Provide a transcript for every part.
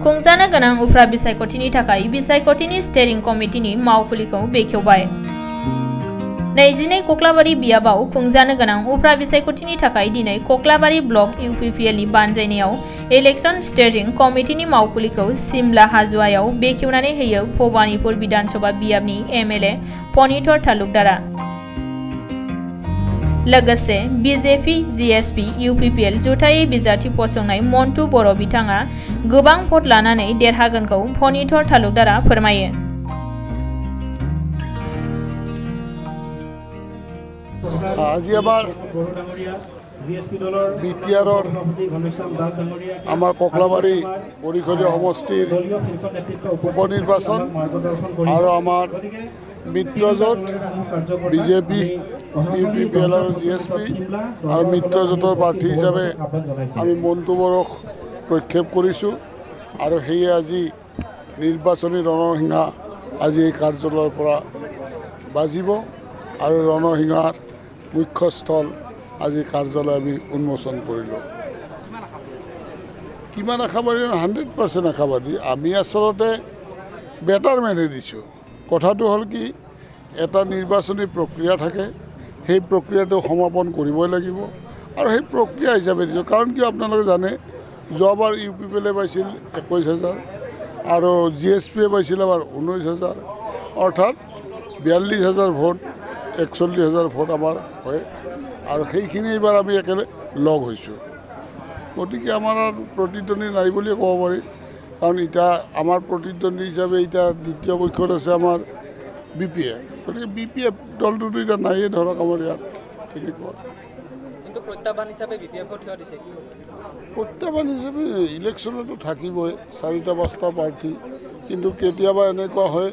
खुंजानो गोनां उफ्रा बिसायख'थिनि थाखाय बिसायख'थिनि स्टेरिं कमिटिनि मावफुलिखौ बेखेवबाय। 22 कक्लाबारि बियाबाव खुंजानो गोनां उफ्रा बिसायख'थिनि थाखाय दिनै कक्लाबारि ब्लक इउपिपिएलनि बानजायनायाव इलेक्शन स्टेरिं कमिटिनि मावफुलिखौ सिमला हाजोआव बेखेवनानै होयो भबानिपुर विधानसभा बियाबनि एमएलए पनिधर तालुकदारा। लोगोसे बीजेपी जीएसपी यूपीपीएल जुथायै बिजाथि फसंनाय मन्टु बर' बिथाङा गोबां भट लानानै देरहागोनखौ पनिधर तालुकदारा फोरमायो। আজি আমাৰ বিটিআৰৰ আমাৰ কক্লাবাৰী পৰিষদীয় সমষ্টিৰ উপনিৰ্বাচন আৰু আমাৰ মিত্ৰজোঁট বিজেপি ইউপিপিএল আৰু জিএছপি আৰু মিত্ৰজোঁটৰ প্ৰাৰ্থী হিচাপে আমি মন্টু বৰক প্ৰক্ষেপ কৰিছোঁ আৰু সেয়ে আজি নিৰ্বাচনী ৰণসিঙা আজি এই কাৰ্যালয়ৰ পৰা বাজিব আৰু ৰণসিঙাৰ মুখ্যস্থল আজি কাৰ্যালয় আমি উন্মোচন কৰিলোঁ। কিমান আশাবাদী 100% আশাবাদী। আমি আচলতে বেটাৰমেনে দিছোঁ। কথাটো হ'ল কি এটা নিৰ্বাচনী প্ৰক্ৰিয়া থাকে, সেই প্ৰক্ৰিয়াটো সমাপন কৰিবই লাগিব আৰু সেই প্ৰক্ৰিয়া হিচাপে দিছোঁ। কাৰণ কিয় আপোনালোকে জানে যোৱাবাৰ ইউপিপিএলে পাইছিল 21,000 আৰু জিএছপিয়ে পাইছিল আমাৰ 19,000 অৰ্থাৎ 42,000 ভোট 41,000 ভোট আমাৰ হয় আৰু সেইখিনি এইবাৰ আমি একেলগে লগ হৈছোঁ। গতিকে আমাৰ প্ৰতিদ্বন্দ্বী নাই বুলিয়ে ক'ব পাৰি, কাৰণ এতিয়া আমাৰ প্ৰতিদ্বন্দ্বী হিচাপে এতিয়া দ্বিতীয় পক্ষত আছে আমাৰ বিপিএফ। গতিকে বিপিএফ দলটোতো এতিয়া নাইয়ে ধৰক আমাৰ ইয়াত তেনেকুৱা। কিন্তু প্ৰত্যাহ্বান হিচাপে বিপিএফক থিয় দিছে কি হ'ব? প্ৰত্যাহ্বান হিচাপে ইলেকশ্যনতো থাকিবই 4-5টা প্ৰাৰ্থী, কিন্তু কেতিয়াবা এনেকুৱা হয়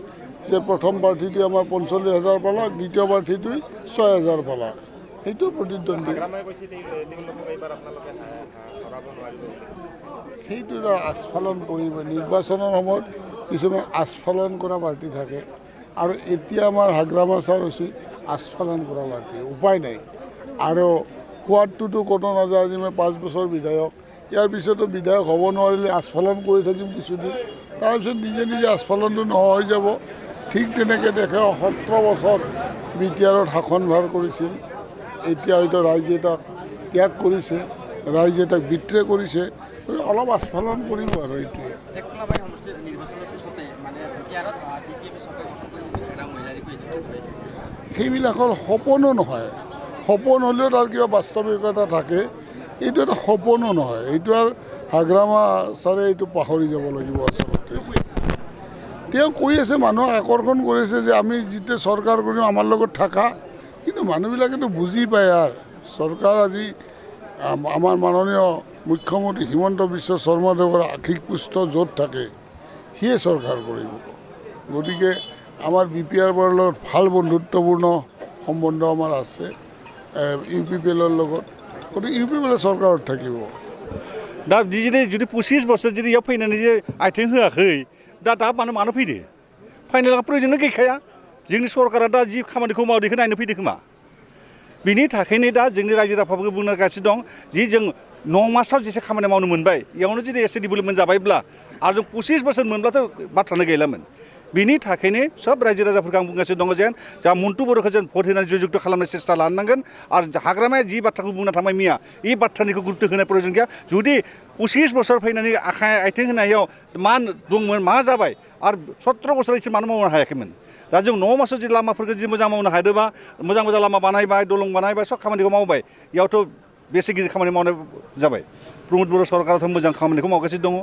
যে প্ৰথম প্ৰাৰ্থীটোৱে আমাৰ 45,000 পালাক, দ্বিতীয় প্ৰাৰ্থীটোৱে 6,000 পালাক। সেইটো প্ৰতিদ্বন্দ্বী। সেইটো আস্ফালন কৰিব। নিৰ্বাচনৰ সময়ত কিছুমান আস্ফালন কৰা পাৰ্টি থাকে আৰু এতিয়া আমাৰ হাগ্ৰামা ছাৰ হৈছে আস্ফালন কৰা পাৰ্টি, উপায় নাই। আৰু সোৱাদটোতো কোনো নাযায়। আজি মই 5 বছৰ বিধায়ক, ইয়াৰ পিছতো বিধায়ক হ'ব নোৱাৰিলে আস্ফালন কৰি থাকিম কিছুদিন, তাৰপিছত নিজে নিজে আস্ফালনটো নোহোৱা হৈ যাব। ঠিক তেনেকৈ দেখে 17 বছৰ বিটিআৰত শাসনভাৰ কৰিছিল। এতিয়া হয়তো ৰাইজে তাক ত্যাগ কৰিছে, ৰাইজে তাক বিত্ৰে কৰিছে, অলপ আস্ফালন কৰিব আৰু এইটোৱে। সেইবিলাকৰ সপোনো নহয়। সপোন হ'লেও তাৰ কিবা বাস্তৱিকতা থাকে, এইটো এটা সপোনো নহয়। এইটো আৰু হাগ্ৰামা ছাৰে এইটো পাহৰি যাব লাগিব। আচলতে তেওঁ কৈ আছে, মানুহক আকৰ্ষণ কৰিছে যে আমি যেতিয়া চৰকাৰ কৰিম আমাৰ লগত থাকা, কিন্তু মানুহবিলাকেতো বুজি পায় আৰু চৰকাৰ আজি আমাৰ মাননীয় মুখ্যমন্ত্ৰী হিমন্ত বিশ্ব শৰ্মাদেৱৰ আশীষ পুষ্ট য'ত থাকে সিয়ে চৰকাৰ কৰিব। গতিকে আমাৰ বিপিআৰৰ লগত ভাল বন্ধুত্বপূৰ্ণ সম্বন্ধ আমাৰ আছে ইউপিপিএলৰ লগত। গতিকে ইউপিপিএল চৰকাৰত থাকিব। दा जुदि 25 बोसोर जुदि इयाव फैनानै जे आथिं होआखै दा मानो फैदो? फाइनाल प्रयोजन गैखाया। जोंनि सरकारा दा जि खामानिखौ मावदो बेखौ नायनो फैदो खोमा। बिनि थाखायनो दा जोंनि रायजो राजाफोरखौ बुंगासिनो दं जि जों 9 मासाव जेसे खामानि मावनो मोनबाय, इयावनो जुदि एसे डेभेलपमेन्ट जाबायब्ला आरो जों 25 बोसोर मोनब्लाथ' बाथ्रानो गैलामोन। बिनि थाखायनो सब रायजो राजाफोरखौ आं बुंगासिनो दङ जेन जा मन्टु बर'खौ जों भट होनानै जयजुक्त खालामनो सेस्था लानांगोन आरो हाग्रामाया जि बाथ्राखौ बुंना थांबाय मैया इ बाथ्रानिखौ गुरुत्व होनाय प्रयोजन गैया। जुदि 25 बोसोर फैनानै आथिं होनायाव मा दंमोन मा जाबाय आरो 17 बोसोर एसे मानो मावनो हायाखैमोन। दा जों 9 मासाव जुदि लामाफोरखौ जुदि मोजां मावनो हादोंबा मोजां लामा बानायबाय, दलं बानायबाय, सब खामानिखौ मावबाय, इयावथ' बेसे गिदिर खामानि मावनाय जाबाय। प्रमद बर' सरकाराथ' मोजां खामानिखौ मावगासिनो दङ,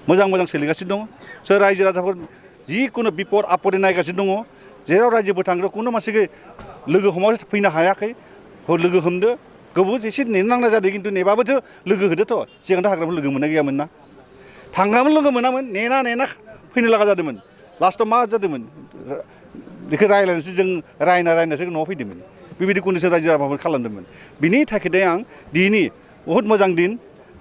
मोजां सोलिगासिनो दङ। सोर रायजो राजाफोर जिखुनु बिपद आपदे नायगासिनो दङ। जेराव रायजोफोर थांग्रा कुनु मानसिखौ लोगो हमाव फैनो हायाखै, लोगो हमदो गोबाव एसे नेनो नांनाय जादों, खिन्थु नेबाबोथ' लोगो होदोथ'। सिगांथ' हाग्रामायाव लोगो मोननाय गैयामोन ना, थांगामोन लोगो मोनामोन, नेना फैनो लागा जादोंमोन। लास्टआव मा जादोंमोन बेखौ रायज्लायनोसो जों रायनासो न'आव फैदोंमोन। बेबायदि कन्डिसन रायजो राजाफोर खालामदोंमोन। बिनि थाखाय आं दिनै बहुद मोजां दिन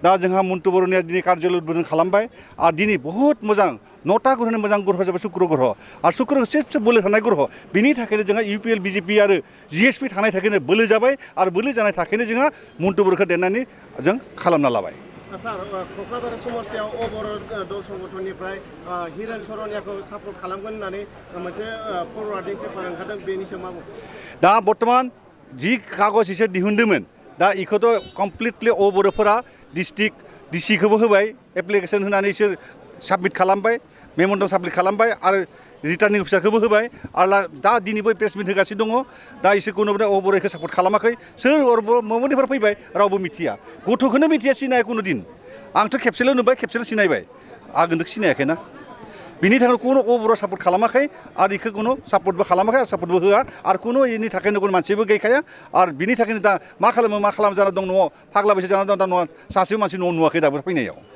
दा जोंहा मन्टु बर'निया दिनै कार्यालय उद्बोधन खालामबाय आरो दिनै बहुत मोजां 9टा ग्रहनि मोजां ग्रह जाबाय शुक्र ग्रह आरो शुक्र सबसे बोलो थानाय ग्रह बिनि थाखायनो जोंहा इउपिएल बिजेपि आरो जिएसपि थानाय थाखायनो बोलो जाबाय आरो बोलो जानाय थाखायनो जोंहा मन्टु बर'खौ देरनानै जों खालामना लाबाय सार कक्लाबारि समस्थियाव अबर दल संगठननिफ्राय हिरेन सरनियाखौ सापर्ट खालामगोन होननानै मोनसे फरवार्डिं पेपार ओंखारदों बेनि सायाव मा बुङो दा बर्तमान जि कागज इसोर दिहुनदोंमोन दा इखौथ' कमप्लिटलि बर'फोरा डिस्ट्रिक्ट डिसिखौबो होबाय एप्लिकेसन होनानै इसोर साबमिट खालामबाय मेम'रेन्डाम साबमिट खालामबाय आरो रिटार्निं अफिसारखौबो होबाय आरो दा दिनैबो प्रेसमिट होगासिनो दङ दा इसोर कुनु बर'खौ सापर्ट खालामाखै सोर ममनिफ्राय फैबाय रावबो मिथिया गथ'खौनो मिथिया सिनाया कुनु दिन आंथ' खेबसेल' नुबाय खेबसेल' सिनायबाय आगोलथ' सिनायाखैना बिनि थाखाय कुनु बर' सापर्ट खालामाखै आरो इखौ कुनु सापर्टबो खालामाखै आरो सापर्टबो होआ आरो कुनु इनि थाखायनो कुनु मानसिबो गैखाया आरो बिनि थाखायनो दा मा खालामो जाना दं न'आव फाग्ला बैसो जाना दं दा न'आव सासेबो मानसि न'आव नुवाखै दाबो फैनायाव